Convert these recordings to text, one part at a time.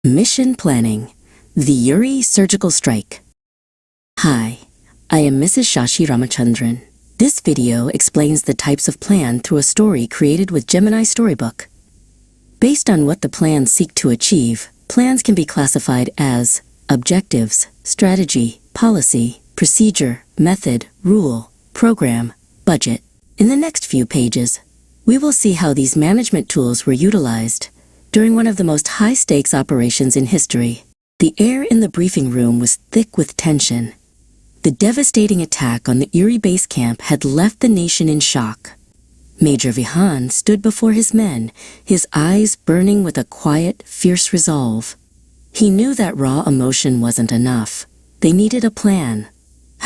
Mission Planning, the Uri Surgical Strike. Hi, I am Mrs. Shashi Ramachandran. This video explains the types of plan through a story created with Gemini Storybook. Based on what the plans seek to achieve, plans can be classified as objectives, strategy, policy, procedure, method, rule, program, budget. In the next few pages, we will see how these management tools were utilized during one of the most high-stakes operations in history. The air in the briefing room was thick with tension. The devastating attack on the Uri base camp had left the nation in shock. Major Vihan stood before his men, his eyes burning with a quiet, fierce resolve. He knew that raw emotion wasn't enough. They needed a plan.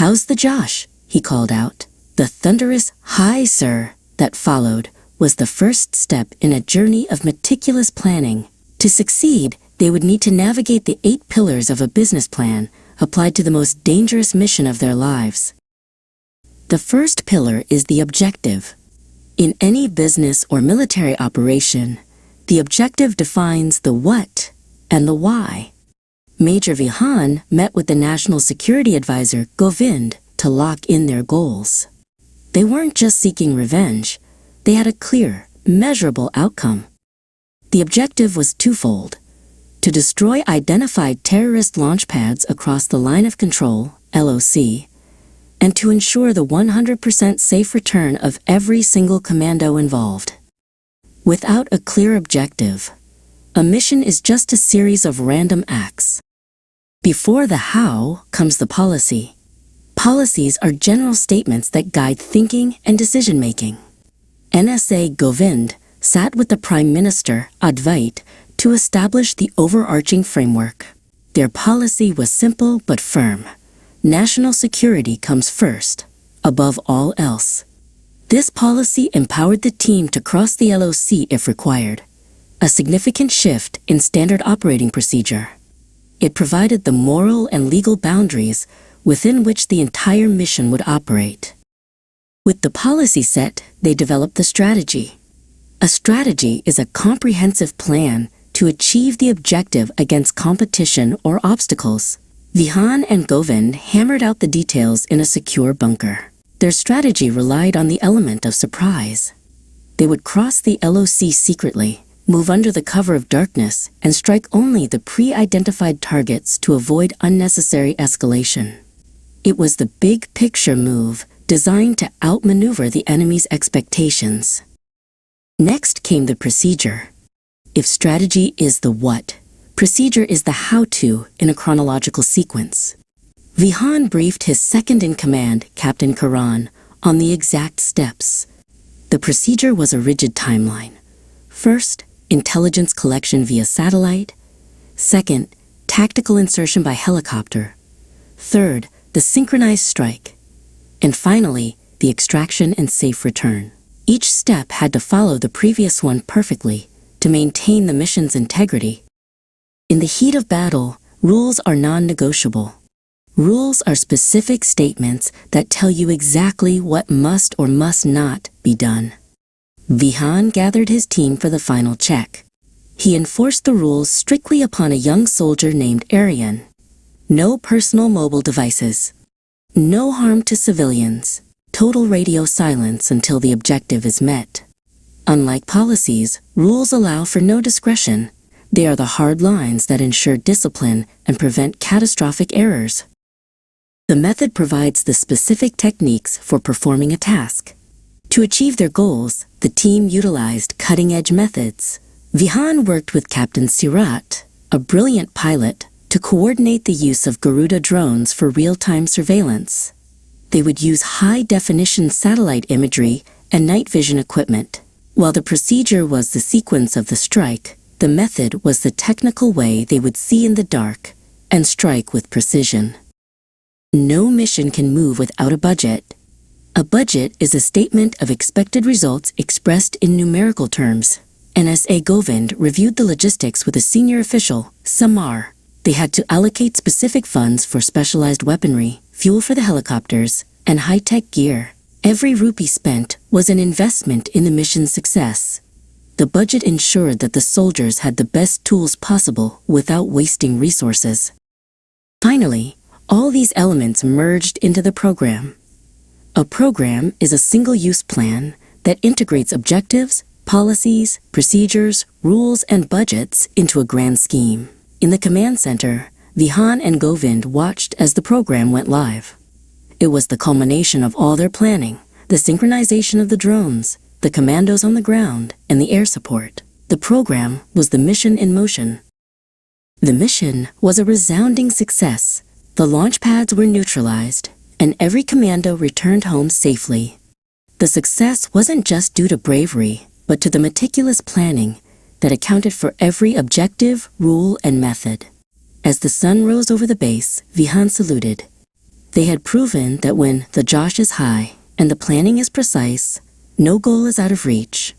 "How's the Josh?" he called out. The thunderous "Hi, sir," that followed was the first step in a journey of meticulous planning. To succeed, they would need to navigate the 8 pillars of a business plan applied to the most dangerous mission of their lives. The first pillar is the objective. In any business or military operation, the objective defines the what and the why. Major Vihan met with the National Security Advisor, Govind, to lock in their goals. They weren't just seeking revenge. They had a clear, measurable outcome. The objective was twofold: to destroy identified terrorist launch pads across the line of control, LOC, and to ensure the 100% safe return of every single commando involved. Without a clear objective, a mission is just a series of random acts. Before the how comes the policy. Policies are general statements that guide thinking and decision-making. NSA Govind sat with the Prime Minister, Advait, to establish the overarching framework. Their policy was simple but firm. National security comes first, above all else. This policy empowered the team to cross the LOC if required, a significant shift in standard operating procedure. It provided the moral and legal boundaries within which the entire mission would operate. With the policy set, they developed the strategy. A strategy is a comprehensive plan to achieve the objective against competition or obstacles. Vihan and Govind hammered out the details in a secure bunker. Their strategy relied on the element of surprise. They would cross the LOC secretly, move under the cover of darkness, and strike only the pre-identified targets to avoid unnecessary escalation. It was the big picture move designed to outmaneuver the enemy's expectations. Next came the procedure. If strategy is the what, procedure is the how-to in a chronological sequence. Vihan briefed his second-in-command, Captain Karan, on the exact steps. The procedure was a rigid timeline. First, intelligence collection via satellite. Second, tactical insertion by helicopter. Third, the synchronized strike. And finally, the extraction and safe return. Each step had to follow the previous one perfectly to maintain the mission's integrity. In the heat of battle, rules are non-negotiable. Rules are specific statements that tell you exactly what must or must not be done. Vihan gathered his team for the final check. He enforced the rules strictly upon a young soldier named Aryan. No personal mobile devices. No harm to civilians. Total radio silence until the objective is met. Unlike policies, rules allow for no discretion. They are the hard lines that ensure discipline and prevent catastrophic errors. The method provides the specific techniques for performing a task. To achieve their goals, the team utilized cutting-edge methods. Vihan worked with Captain Sirat, a brilliant pilot, to coordinate the use of Garuda drones for real-time surveillance. They would use high-definition satellite imagery and night vision equipment. While the procedure was the sequence of the strike, the method was the technical way they would see in the dark and strike with precision. No mission can move without a budget. A budget is a statement of expected results expressed in numerical terms. NSA Govind reviewed the logistics with a senior official, Samar. They had to allocate specific funds for specialized weaponry, fuel for the helicopters, and high-tech gear. Every rupee spent was an investment in the mission's success. The budget ensured that the soldiers had the best tools possible without wasting resources. Finally, all these elements merged into the program. A program is a single-use plan that integrates objectives, policies, procedures, rules, and budgets into a grand scheme. In the command center, Vihan and Govind watched as the program went live. It was the culmination of all their planning, the synchronization of the drones, the commandos on the ground, and the air support. The program was the mission in motion. The mission was a resounding success. The launch pads were neutralized, and every commando returned home safely. The success wasn't just due to bravery, but to the meticulous planning that accounted for every objective, rule, and method. As the sun rose over the base, Vihan saluted. They had proven that when the josh is high and the planning is precise, no goal is out of reach.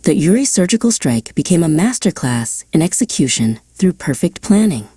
The Uri surgical strike became a masterclass in execution through perfect planning.